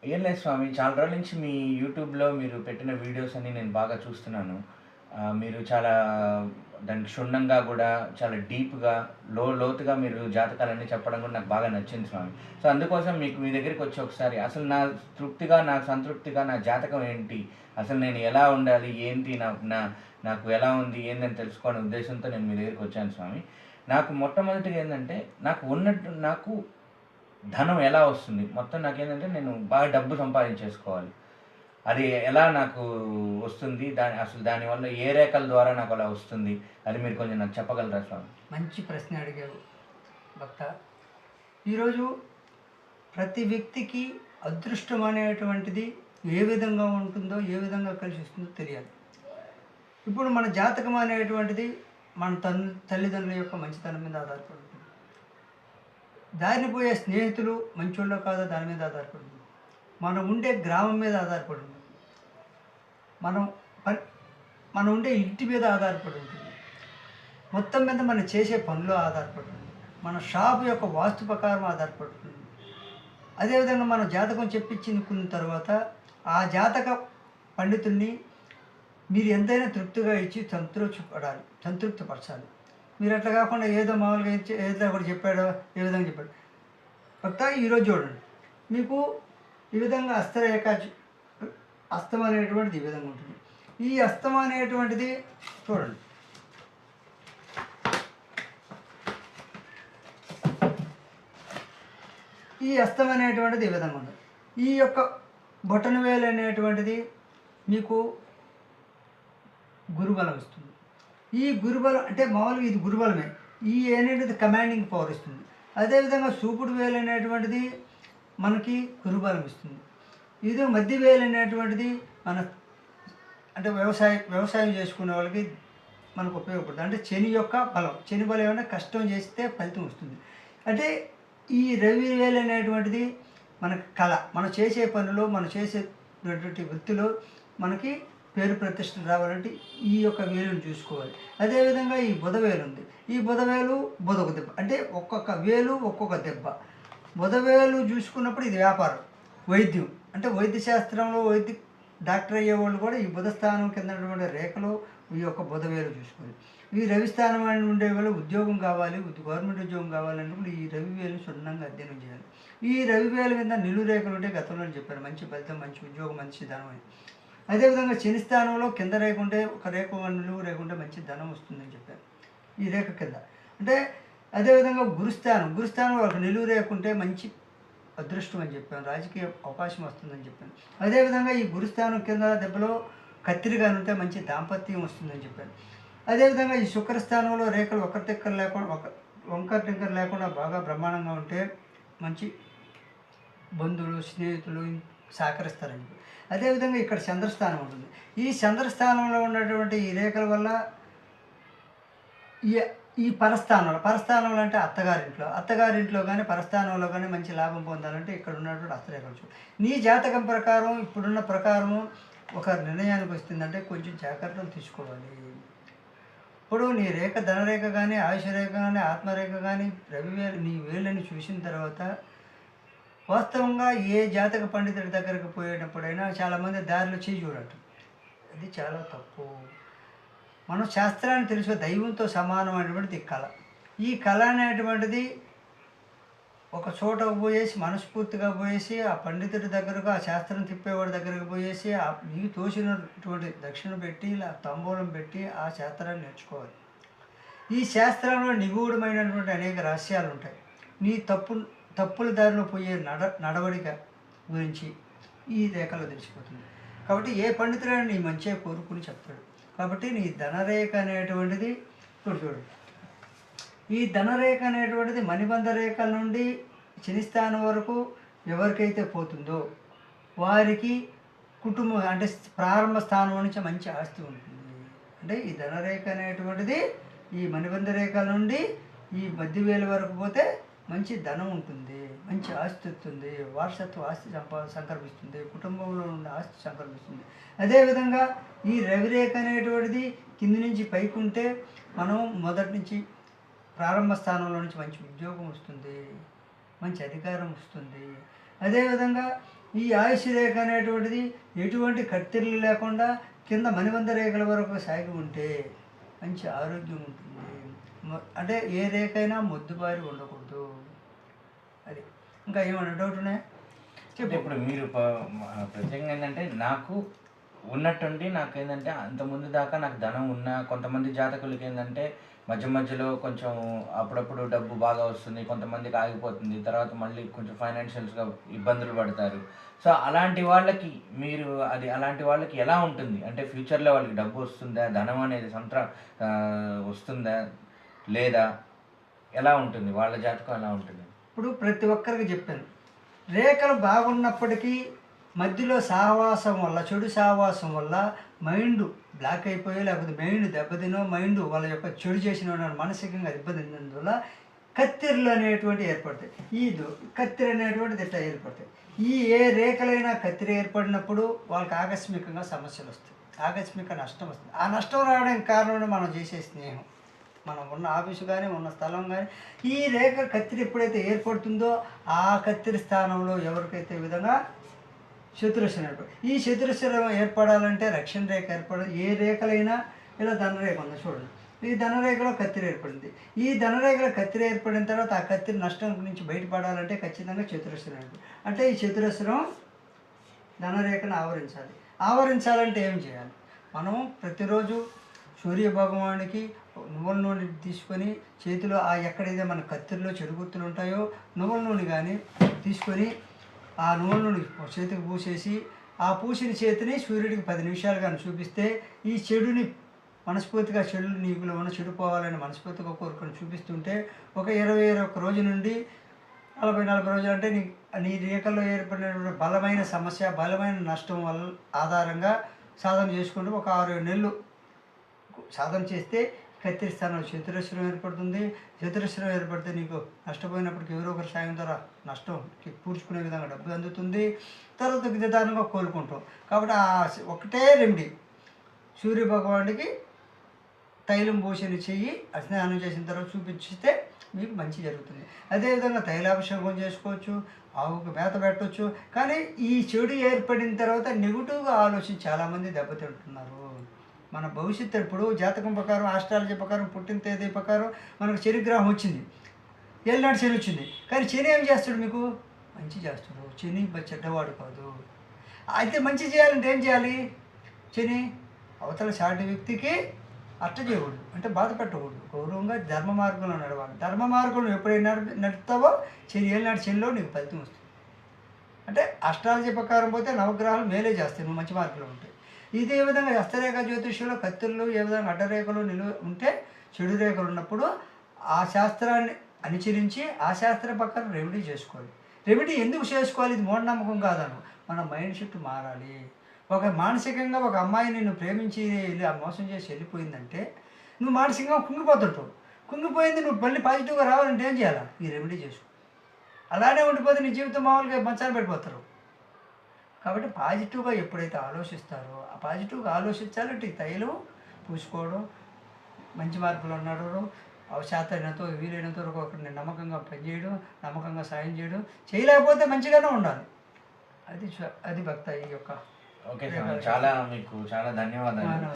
ఏం లేదు స్వామి. చాలా రోజుల నుంచి మీ యూట్యూబ్‌లో మీరు పెట్టిన వీడియోస్ అన్నీ నేను బాగా చూస్తున్నాను. మీరు చాలా దానికి క్షుణ్ణంగా గూడా, చాలా డీప్‌గా, లోతుగా మీరు జాతకాలన్నీ చెప్పడం గూడా నాకు బాగా నచ్చింది స్వామి. సో, అందుకోసం మీ దగ్గరికొచ్చి ఒకసారి అసలు నాకు సంతృప్తిగా నా జాతకం ఏంటి? అసలు నేను ఎలా ఉండాలి? ఏంటి? నాకు ఎలా ఉంది? ఏందని తెలుసుకోవాలనే ఉద్దేశంతో నేను మీ దగ్గరికొచ్చాను స్వామి. నాకు మొట్టమొదటిగా ఏందంటే, నాకు ధనం ఎలా వస్తుంది? మొత్తం నాకేందంటే నేను బాగా డబ్బు సంపాదించేసుకోవాలి. అది ఎలా నాకు వస్తుంది? అసలు దానివల్ల ఏ రేఖల ద్వారా నాకలా వస్తుంది? అది మీరు కొంచెం నాకు చెప్పగలరా స్వామి? మంచి ప్రశ్న అడిగావు భక్త. ఈరోజు ప్రతి వ్యక్తికి అదృష్టం అనేటువంటిది ఏ విధంగా ఉంటుందో, ఏ విధంగా కలిసి వస్తుందో తెలియాలి. ఇప్పుడు మన జాతకం అనేటువంటిది మన తల్లిదండ్రుల యొక్క మంచితనం మీద ఆధారపడి ఉంటుంది. దారిన పోయే స్నేహితులు మంచోళ్ళో కాదో దాని మీద ఆధారపడి ఉంటుంది. మనం ఉండే గ్రామం మీద ఆధారపడి ఉంటుంది. మనం పని మనం ఉండే ఇంటి మీద ఆధారపడి ఉంటుంది. మొత్తం మీద మనం చేసే పనిలో ఆధారపడి ఉంటుంది. మన షాపు యొక్క వాస్తు ప్రకారం ఆధారపడి ఉంటుంది. అదేవిధంగా మనం జాతకం చెప్పించుకున్న తర్వాత ఆ జాతక పండితుల్ని మీరు ఎంతైనా తృప్తిగా ఇచ్చి సంతృప్తిపరచాలి. మీరు అట్లా కాకుండా ఏదో మామూలుగా ఏదో ఒకటి చెప్పాడో ఏ విధంగా చెప్పాడు. కొత్త ఈరోజు చూడండి, మీకు ఈ విధంగా అస్తం అనేటువంటిది ఈ విధంగా ఉంటుంది. ఈ అస్తం అనేటువంటిది చూడండి, ఈ అస్తం అనేటువంటిది ఈ విధంగా ఉంటుంది. ఈ యొక్క బొటన వేలు అనేటువంటిది మీకు గురుబలం ఇస్తుంది. ఈ గురుబలం అంటే మామూలుగా ఇది గురుబలమే. ఈ అనేటిది కమాండింగ్ పవర్ ఇస్తుంది. అదేవిధంగా చూపుడు వేలు అనేటువంటిది మనకి గురుబలం ఇస్తుంది. ఇది మధ్య వేలు అనేటువంటిది మన అంటే వ్యవసాయం చేసుకునే వాళ్ళకి మనకు ఉపయోగపడుతుంది. అంటే శని యొక్క బలం. శని బలం ఏమైనా కష్టం చేస్తే ఫలితం వస్తుంది. అంటే ఈ రవి వేలు అనేటువంటిది మనకి కళ. మనం చేసే పనులు, మనం చేసేటువంటి వృత్తిలో మనకి పేరు ప్రతిష్టలు రావాలంటే ఈ యొక్క వేలును చూసుకోవాలి. అదేవిధంగా ఈ బుధవేలు ఉంది. ఈ బుధవేలు బుధకు దెబ్బ. అంటే ఒక్కొక్క వేలు ఒక్కొక్క దెబ్బ. బుధవేలు చూసుకున్నప్పుడు ఇది వ్యాపారం, వైద్యం. అంటే వైద్య శాస్త్రంలో డాక్టర్ అయ్యేవాళ్ళు కూడా ఈ బుధస్థానం కింద ఉన్నటువంటి రేఖలో ఈ యొక్క బుధవేలు చూసుకోవాలి. ఈ రవి స్థానం అని ఉండే వాళ్ళు ఉద్యోగం కావాలి, గవర్నమెంట్ ఉద్యోగం కావాలన్నప్పుడు ఈ రవి వేలు క్షుణ్ణంగా అధ్యయనం చేయాలి. ఈ రవి వేల మీద నిలువు రేఖలు ఉంటే గతంలో చెప్పారు, మంచి ఫలితం, మంచి ఉద్యోగం, మంచి ధనం అని. అదేవిధంగా శని స్థానంలో కింద రేఖ ఉంటే, ఒక రేఖ నిలువు రేఖ ఉంటే మంచి ధనం వస్తుందని చెప్పారు ఈ రేఖ కింద. అంటే అదేవిధంగా గురుస్థానం వాళ్ళకి నిలువు రేఖ ఉంటే మంచి అదృష్టం అని చెప్పాను, రాజకీయ అవకాశం వస్తుందని చెప్పాను. అదేవిధంగా ఈ గురుస్థానం కింద దెబ్బలో కత్తిరిగా ఉంటే మంచి దాంపత్యం వస్తుందని చెప్పాను. అదేవిధంగా ఈ శుక్రస్థానంలో రేఖలు వంకర టింకర లేకుండా బాగా బ్రహ్మాండంగా ఉంటే మంచి బంధువులు, స్నేహితులు సహకరిస్తారని చెప్పి. అదేవిధంగా ఇక్కడ చంద్రస్థానం ఉంటుంది. ఈ చంద్రస్థానంలో ఉన్నటువంటి ఈ రేఖల వల్ల ఈ ఈ పరస్థానంలో అంటే అత్తగారింట్లో కానీ పరస్థానంలో కానీ మంచి లాభం పొందాలంటే ఇక్కడ ఉన్నటువంటి హస్తరేఖలు చూడు. నీ జాతకం ప్రకారం ఇప్పుడున్న ప్రకారము ఒక నిర్ణయానికి వస్తుందంటే కొంచెం జాగ్రత్తలు తీసుకోవాలి. ఇప్పుడు నీ రేఖ ధనరేఖ కానీ, ఆయుష రేఖ కానీ, ఆత్మరేఖ కానీ, నీ వేళ్ళని చూసిన తర్వాత వాస్తవంగా ఏ జాతక పండితుడి దగ్గరకు పోయేటప్పుడైనా చాలామంది దారిలో చేయి చూడటం, అది చాలా తప్పు. మనం శాస్త్రాన్ని తెలుసు, దైవంతో సమానమైనటువంటిది కళ. ఈ కళ అనేటువంటిది ఒక చోటకు పోయేసి, మనస్ఫూర్తిగా పోయేసి, ఆ పండితుడి దగ్గరకు, ఆ శాస్త్రం తిప్పేవాడి దగ్గరకు పోయేసి, నీకు తోచినటువంటి దక్షిణ పెట్టి, ఇలా తాంబూలం పెట్టి ఆ శాస్త్రాన్ని నేర్చుకోవాలి. ఈ శాస్త్రంలో నిగూఢమైనటువంటి అనేక రహస్యాలు ఉంటాయి. నీ తప్పుల దారిలో పోయే నడవడిక గురించి ఈ రేఖలో తెలిసిపోతుంది. కాబట్టి ఏ పండితుడైనా నీ మంచిగా కోరుకుని చెప్తాడు. కాబట్టి నీ ధనరేఖ అనేటువంటిది చూడు, ఈ ధనరేఖ అనేటువంటిది మణిబంధ రేఖల నుండి శనిస్థానం వరకు ఎవరికైతే పోతుందో వారికి కుటుంబం అంటే ప్రారంభ స్థానం నుంచి మంచి ఆస్తి ఉంటుంది. అంటే ఈ ధనరేఖ అనేటువంటిది ఈ మణిబంధ రేఖల నుండి ఈ మధ్యవేలు వరకు పోతే మంచి ధనం ఉంటుంది, మంచి ఆస్తి వస్తుంది, వారసత్వ ఆస్తి సంక్రమిస్తుంది, కుటుంబంలో ఉన్న ఆస్తి సంక్రమిస్తుంది. అదేవిధంగా ఈ రవిరేఖ అనేటువంటిది కింది నుంచి పైకి ఉంటే మనం మొదటి నుంచి ప్రారంభ స్థానంలో నుంచి మంచి ఉద్యోగం వస్తుంది, మంచి అధికారం వస్తుంది. అదేవిధంగా ఈ ఆయుష్ రేఖ అనేటువంటిది ఎటువంటి కత్తిర్లు లేకుండా కింద మణిబంధ రేఖల వరకు సాగి ఉంటే మంచి ఆరోగ్యం ఉంటుంది. అంటే ఏ రేఖ అయినా మొద్దుబారి ఉండకూడదు. అది ఇంకా ఏమైనా డౌట్ ఉన్నాయా? అంటే ఇప్పుడు మీరు ప్రత్యేకంగా ఏంటంటే నాకు ఉన్నట్టుండి నాకేంటంటే అంతకుముందు దాకా నాకు ధనం ఉన్నా కొంతమంది జాతకులకి ఏంటంటే మధ్య మధ్యలో కొంచెం అప్పుడప్పుడు డబ్బు బాగా వస్తుంది, కొంతమందికి ఆగిపోతుంది, తర్వాత మళ్ళీ కొంచెం ఫైనాన్షియల్స్గా ఇబ్బందులు పడతారు. సో అలాంటి వాళ్ళకి మీరు అలాంటి వాళ్ళకి ఎలా ఉంటుంది అంటే ఫ్యూచర్లో వాళ్ళకి డబ్బు వస్తుందా, ధనం అనేది వస్తుందా లేదా, ఎలా ఉంటుంది వాళ్ళ జాతకం ఎలా ఉంటుంది? ఇప్పుడు ప్రతి ఒక్కరికి చెప్పాను, రేఖలు బాగున్నప్పటికీ మధ్యలో సహవాసం వల్ల, చెడు సహవాసం వల్ల మైండ్ బ్లాక్ అయిపోయి, లేకపోతే మైండ్ దెబ్బతినో, మైండ్ వాళ్ళ యొక్క చెడు చేసిన మానసికంగా ఇబ్బందిందువల్ల కత్తిరలు అనేటువంటి ఏర్పడతాయి. కత్తిర అనేటువంటిది ఇట్లా ఏర్పడతాయి. ఏ రేఖలైనా కత్తిర ఏర్పడినప్పుడు వాళ్ళకి ఆకస్మికంగా సమస్యలు వస్తాయి, ఆకస్మిక నష్టం వస్తుంది. ఆ నష్టం రావడానికి కారణం మనం చేసే స్నేహం, మనం ఉన్న ఆఫీసు కానీ ఉన్న స్థలం కానీ. ఈ రేఖ కత్తిరి ఎప్పుడైతే ఏర్పడుతుందో ఆ కత్తిరి స్థానంలో ఎవరికైతే విధంగా చతురస్రం ఏర్పడు. ఈ చతురస్రం ఏర్పడాలంటే రక్షణ రేఖ ఏర్పడదు. ఏ రేఖలైనా ఇలా ధనరేఖ ఉంది చూడండి, ఈ ధనరేఖలో కత్తిరి ఏర్పడింది. ఈ ధనరేఖలో కత్తిరి ఏర్పడిన తర్వాత ఆ కత్తిరి నష్టం నుంచి బయటపడాలంటే ఖచ్చితంగా చతురస్రం ఏర్పడు. అంటే ఈ చతురస్రం ధనరేఖను ఆవరించాలి. ఆవరించాలంటే ఏం చేయాలి? మనం ప్రతిరోజు సూర్య భగవానికి నువ్వుల నూనె తీసుకొని చేతిలో ఎక్కడైతే మన కత్తిరిలో చెడు గుర్తులు ఉంటాయో నువ్వుల నూనె కానీ తీసుకొని ఆ నువ్వుల నూనె చేతికి పూసేసి ఆ పూసిన చేతిని సూర్యుడికి 10 నిమిషాలు కానీ చూపిస్తే ఈ చెడుని మనస్ఫూర్తిగా నీకులో ఉన్న చెడు పోవాలని మనస్ఫూర్తిగా కోరుకొని చూపిస్తుంటే ఒక 21 రోజు నుండి 40 రోజులు అంటే నీ రేఖల్లో ఏర్పడినటువంటి బలమైన సమస్య, బలమైన నష్టం వల్ల ఆధారంగా సాధన చేసుకుంటూ ఒక 6-7 నెలలు సాధన చేస్తే కత్తిరి స్థానంలో చతురస్రం ఏర్పడుతుంది. చతురస్రం ఏర్పడితే నీకు నష్టపోయినప్పటికీ ఎవరో ఒకరి సాయం ద్వారా నష్టం పూడ్చుకునే విధంగా డబ్బు అందుతుంది. తర్వాత విధానంగా కోలుకుంటాం. కాబట్టి ఒకటే రెమెడీ, సూర్య భగవానుడికి తైలం పోసిన చెయ్యి స్నానం చేసిన తర్వాత చూపించితే మీకు మంచి జరుగుతుంది. అదేవిధంగా తైలాభిషేకం చేసుకోవచ్చు, ఆవుకు మేత పెట్టవచ్చు. కానీ ఈ చెడు ఏర్పడిన తర్వాత నెగిటివ్గా ఆలోచించి చాలామంది దెబ్బతింటున్నారు. మన భవిష్యత్తు ఇప్పుడు జాతకం ప్రకారం, ఆస్ట్రాలజీ ప్రకారం, పుట్టిన తేదీ ప్రకారం మనకు శనిగ్రహం వచ్చింది, ఏళ్ళనాడు శని వచ్చింది. కానీ శని ఏం చేస్తాడు? మీకు మంచి చేస్తాడు. శని చెడ్డవాడు కాదు. అయితే మంచి చేయాలంటే ఏం చేయాలి? శని అవతల సాటి వ్యక్తికి అట్ట చేయకూడదు, అంటే బాధ పెట్టకూడదు, గౌరవంగా ధర్మ మార్గంలో నడవాలి. ధర్మ మార్గంలో ఎప్పుడైనా నడుపుతావో శని ఏళ్ళనాడు శనిలో నీకు ఫలితం వస్తుంది. అంటే అస్ట్రాలజీ ప్రకారం పోతే నవగ్రహాలు మేలే చేస్తాయి, నువ్వు మంచి మార్గంలో ఉంటాయి. ఇదే విధంగా హస్తరేఖ జ్యోతిష్యంలో కత్తుల్లో ఏ విధంగా అడ్డరేఖలు ఉంటే, చెడు రేఖలు ఉన్నప్పుడు ఆ శాస్త్రాన్ని అనుసరించి ఆ శాస్త్రం ప్రకారం రెమెడీ చేసుకోవాలి. రెమెడీ ఎందుకు చేసుకోవాలి? ఇది మూఢనమ్మకం కాదను, మన మైండ్ సెట్ మారాలి. ఒక మానసికంగా ఒక అమ్మాయి నిన్ను ప్రేమించి మోసం చేసి వెళ్ళిపోయిందంటే నువ్వు మానసికంగా కుంగిపోతుంటావు. కుంగిపోయింది, నువ్వు మళ్ళీ పాజిటివ్గా రావాలంటే ఏం చేయాలి? ఈ రెమెడీ చేసుకో. అలానే ఉండిపోతే నీ జీవితం మామూలుగా మంచాన్ని పడిపోతారు. కాబట్టి పాజిటివ్గా ఎప్పుడైతే ఆలోచిస్తారో ఆ పాజిటివ్గా ఆలోచించాలంటే ఈ తైలం పూసుకోవడం, మంచి మార్పులు నడవడం, శాతైనంతో వీలైనంత వరకు ఒకరిని నమ్మకంగా పనిచేయడం, నమ్మకంగా సాయం చేయడం, చేయలేకపోతే మంచిగానే ఉండాలి. అది భక్త ఈ యొక్క. ఓకే సార్, చాలా మీకు చాలా ధన్యవాదాలు.